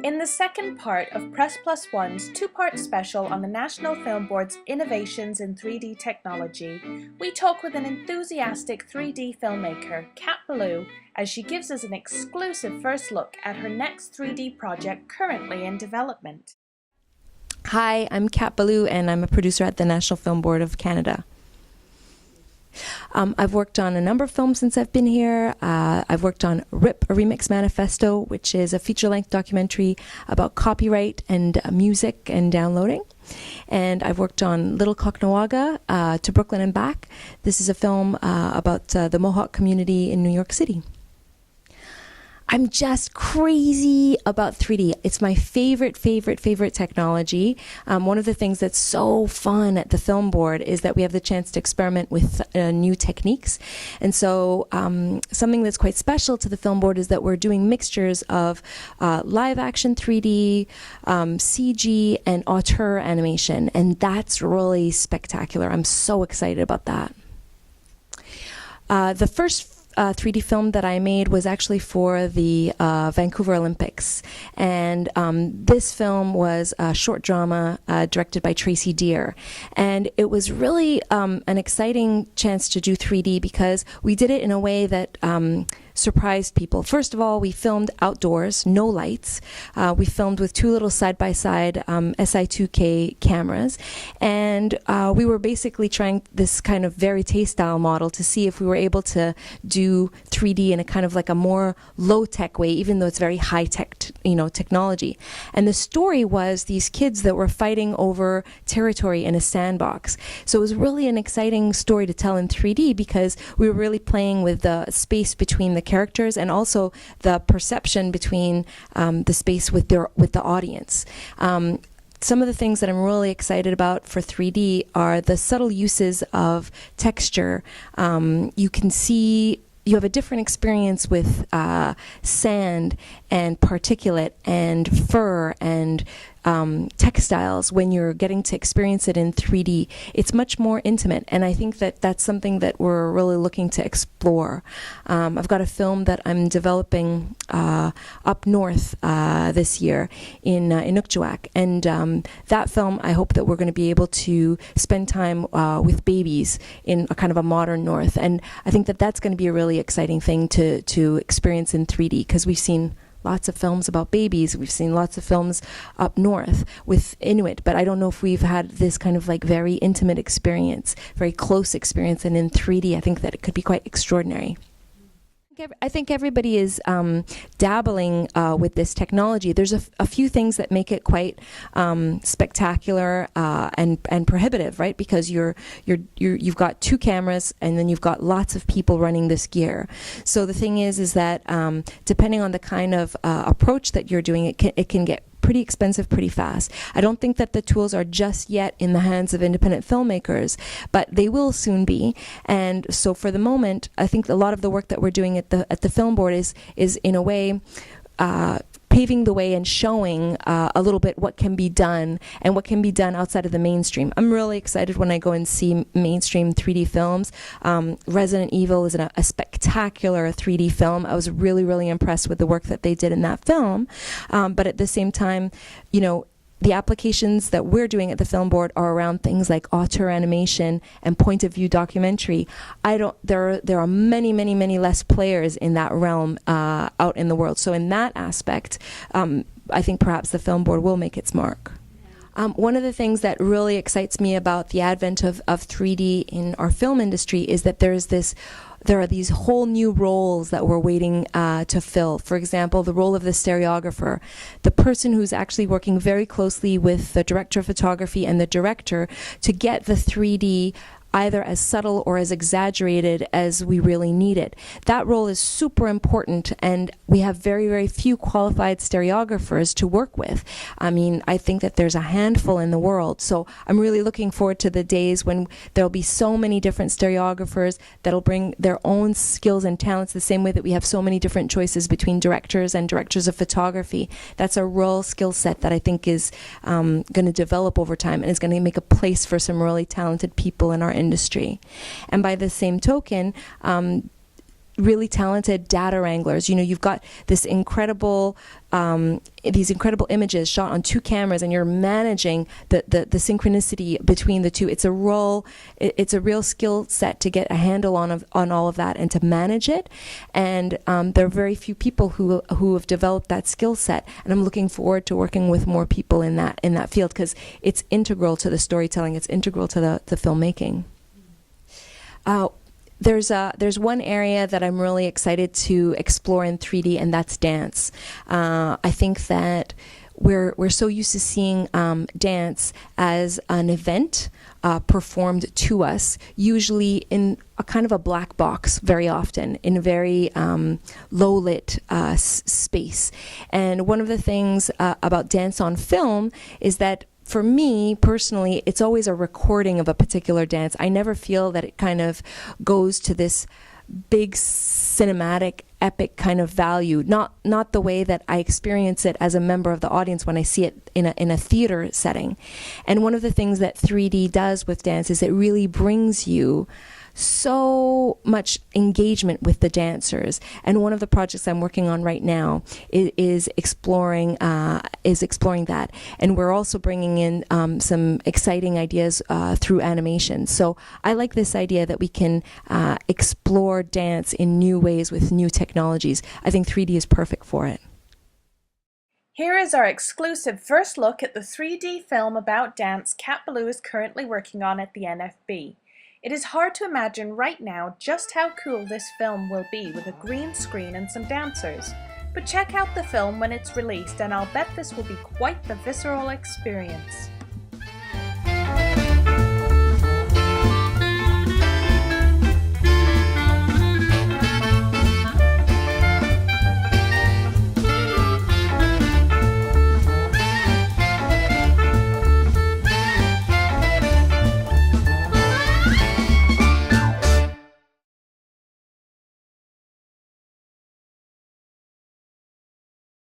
In the second part of Press Plus One's two-part special on the National Film Board's innovations in 3D technology, we talk with an enthusiastic 3D filmmaker, Kat Baulu, as she gives us an exclusive first look at her next 3D project currently in development. Hi, I'm Kat Baulu, and I'm a producer at the National Film Board of Canada. I've worked on a number of films since I've been here. I've worked on RIP, a Remix Manifesto, which is a feature-length documentary about copyright and music and downloading. And I've worked on Little Cocknoaga, To Brooklyn and Back. This is a film about the Mohawk community in New York City. I'm just crazy about 3D. It's my favorite technology. One of the things that's so fun at the Film Board is that we have the chance to experiment with new techniques. And so something that's quite special to the Film Board is that we're doing mixtures of live action 3D, CG, and auteur animation. And that's really spectacular. I'm so excited about that. The first 3D film that I made was actually for the Vancouver Olympics. And this film was a short drama directed by Tracy Deer. And it was really an exciting chance to do 3D because we did it in a way that surprised people. First of all, we filmed outdoors, no lights. We filmed with two little side-by-side SI2K cameras. And we were basically trying this kind of verite style model to see if we were able to do 3D in a kind of like a more low-tech way, even though it's very high-tech, technology. And the story was these kids that were fighting over territory in a sandbox. So it was really an exciting story to tell in 3D because we were really playing with the space between the characters and also the perception between the space with the audience. Some of the things that I'm really excited about for 3D are the subtle uses of texture. You can see you have a different experience with sand and particulate and fur and textiles when you're getting to experience it in 3D. It's much more intimate, and I think that that's something that we're really looking to explore. I've got a film that I'm developing up north this year in Inukjuak, and that film I hope that we're going to be able to spend time with babies in a kind of a modern north, and I think that that's going to be a really exciting thing to experience in 3D because we've seen lots of films about babies. We've seen lots of films up north with Inuit, but I don't know if we've had this kind of like very intimate experience, very close experience, and in 3D I think that it could be quite extraordinary. I think everybody is dabbling with this technology. There's a few things that make it quite spectacular and prohibitive, right? Because you've got two cameras and then you've got lots of people running this gear. So the thing is that depending on the kind of approach that you're doing, it can get pretty expensive pretty fast. I don't think that the tools are just yet in the hands of independent filmmakers, but they will soon be. And so for the moment, I think a lot of the work that we're doing at the Film Board is in a way paving the way and showing a little bit what can be done and what can be done outside of the mainstream. I'm really excited when I go and see mainstream 3D films. Resident Evil is a spectacular 3D film. I was really impressed with the work that they did in that film. But at the same time, the applications that we're doing at the Film Board are around things like auteur animation and point of view documentary. There are many less players in that realm out in the world. So in that aspect, I think perhaps the Film Board will make its mark. One of the things that really excites me about the advent of 3D in our film industry is that there are these whole new roles that we're waiting to fill. For example, the role of the stereographer, the person who's actually working very closely with the director of photography and the director to get the 3D either as subtle or as exaggerated as we really need it. That role is super important, and we have very few qualified stereographers to work with. I mean, I think that there's a handful in the world, so I'm really looking forward to the days when there'll be so many different stereographers that'll bring their own skills and talents the same way that we have so many different choices between directors and directors of photography. That's a real skill set that I think is going to develop over time and is going to make a place for some really talented people in our industry. And by the same token, really talented data wranglers. You know, you've got this incredible, these incredible images shot on two cameras, and you're managing the synchronicity between the two. It's a real skill set to get a handle on all of that and to manage it. And there are very few people who have developed that skill set. And I'm looking forward to working with more people in that field, because it's integral to the storytelling. It's integral to the filmmaking. There's one area that I'm really excited to explore in 3D, and that's dance. I think that we're so used to seeing dance as an event performed to us, usually in a kind of a black box, very often in a very low lit space. And one of the things about dance on film is that, for me personally, it's always a recording of a particular dance. I never feel that it kind of goes to this big cinematic epic kind of value, not the way that I experience it as a member of the audience when I see it in a theater setting. And one of the things that 3D does with dance is it really brings you so much engagement with the dancers. And one of the projects I'm working on right now is exploring that. And we're also bringing in some exciting ideas through animation. So I like this idea that we can explore dance in new ways with new technologies. I think 3D is perfect for it. Here is our exclusive first look at the 3D film about dance Kat Baulu is currently working on at the NFB. It is hard to imagine right now just how cool this film will be with a green screen and some dancers. But check out the film when it's released, and I'll bet this will be quite the visceral experience.